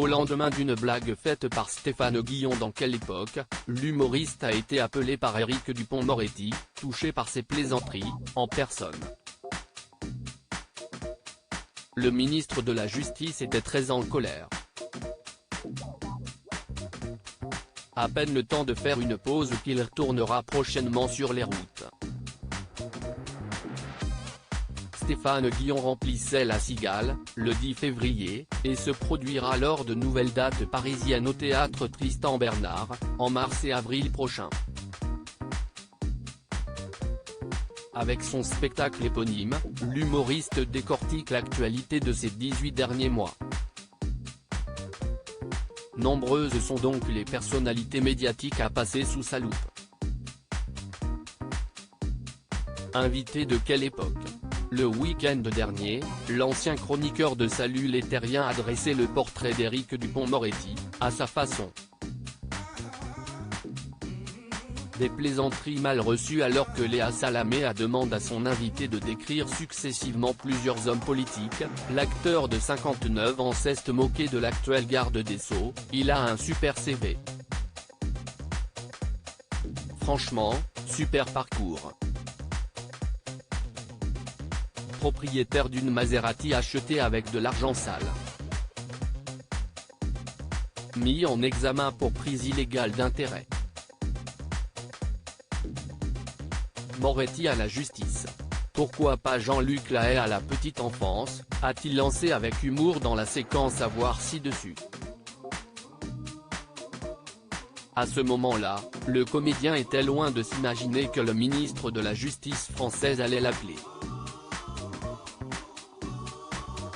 Au lendemain d'une blague faite par Stéphane Guillon dans Quelle époque, l'humoriste a été appelé par Éric Dupond-Moretti, touché par ses plaisanteries, en personne. Le ministre de la Justice était très en colère. À peine le temps de faire une pause qu'il retournera prochainement sur les routes. Stéphane Guillon remplissait La Cigale, le 10 février, et se produira lors de nouvelles dates parisiennes au théâtre Tristan Bernard, en mars et avril prochains. Avec son spectacle éponyme, l'humoriste décortique l'actualité de ces 18 derniers mois. Nombreuses sont donc les personnalités médiatiques à passer sous sa loupe. Invité de Quelle époque ? Le week-end dernier, l'ancien chroniqueur de Salut les Terriens a dressé le portrait d'Éric Dupond-Moretti, à sa façon. Des plaisanteries mal reçues alors que Léa Salamé a demandé à son invité de décrire successivement plusieurs hommes politiques. L'acteur de 59 ans s'est moqué de l'actuel garde des Sceaux, il a un super CV. Franchement, super parcours. Propriétaire d'une Maserati achetée avec de l'argent sale. Mis en examen pour prise illégale d'intérêt. Moretti à la justice. Pourquoi pas Jean-Luc Lahaye à la petite enfance, a-t-il lancé avec humour dans la séquence à voir ci-dessus. À ce moment-là, le comédien était loin de s'imaginer que le ministre de la Justice française allait l'appeler.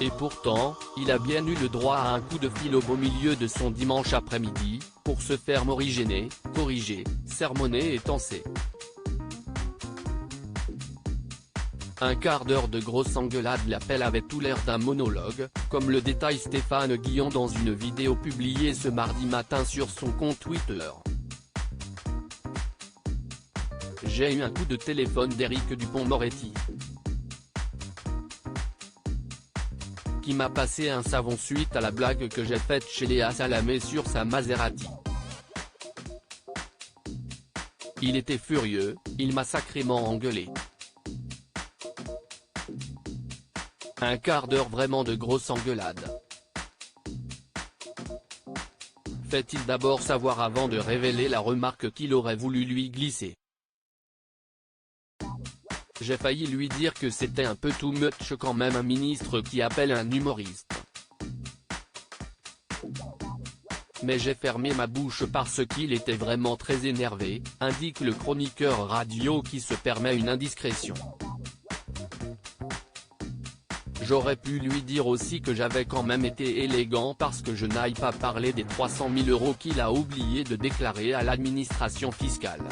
Et pourtant, il a bien eu le droit à un coup de fil au beau milieu de son dimanche après-midi, pour se faire morigéner, corriger, sermonner et tancer. Un quart d'heure de grosse engueulade, l'appel avait tout l'air d'un monologue, comme le détaille Stéphane Guillon dans une vidéo publiée ce mardi matin sur son compte Twitter. J'ai eu un coup de téléphone d'Éric Dupond-Moretti, qui m'a passé un savon suite à la blague que j'ai faite chez Léa Salamé sur sa Maserati. Il était furieux, il m'a sacrément engueulé. Un quart d'heure vraiment de grosse engueulade. Fait-il d'abord savoir avant de révéler la remarque qu'il aurait voulu lui glisser. J'ai failli lui dire que c'était un peu too much quand même un ministre qui appelle un humoriste. Mais j'ai fermé ma bouche parce qu'il était vraiment très énervé, indique le chroniqueur radio qui se permet une indiscrétion. J'aurais pu lui dire aussi que j'avais quand même été élégant parce que je n'aille pas parler des 300 000 € qu'il a oublié de déclarer à l'administration fiscale.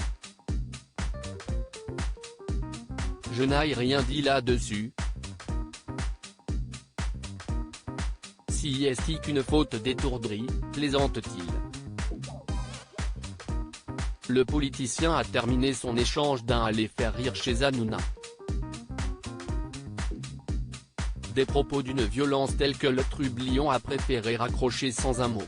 Je n'ai rien dit là-dessus. Si est-ce qu'une faute d'étourderie, plaisante-t-il. Le politicien a terminé son échange d'un aller faire rire chez Hanouna. Des propos d'une violence telle que le trublion a préféré raccrocher sans un mot.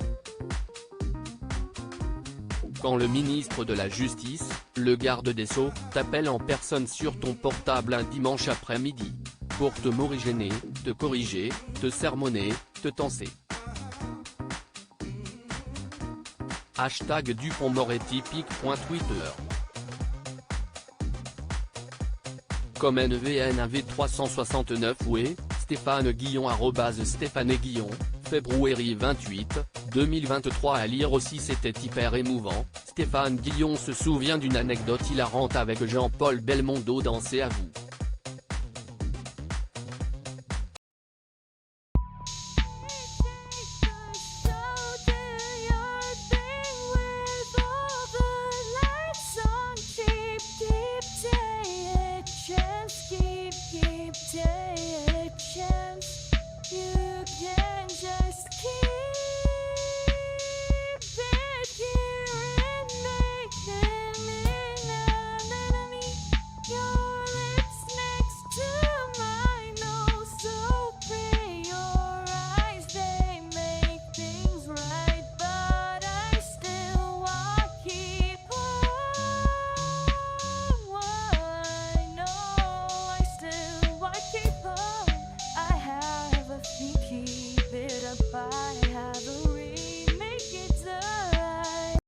Quand le ministre de la Justice, le garde des Sceaux, t'appelle en personne sur ton portable un dimanche après-midi, pour te morigéner, te corriger, te sermonner, te tancer. Hashtag Dupond-Moretti pic.twitter. Comme NVNAV 369 oué, Stéphane Guillon @Stéphane Guillon, février 28, 2023. À lire aussi. C'était hyper émouvant. Stéphane Guillon se souvient d'une anecdote hilarante avec Jean-Paul Belmondo dans C'est à vous.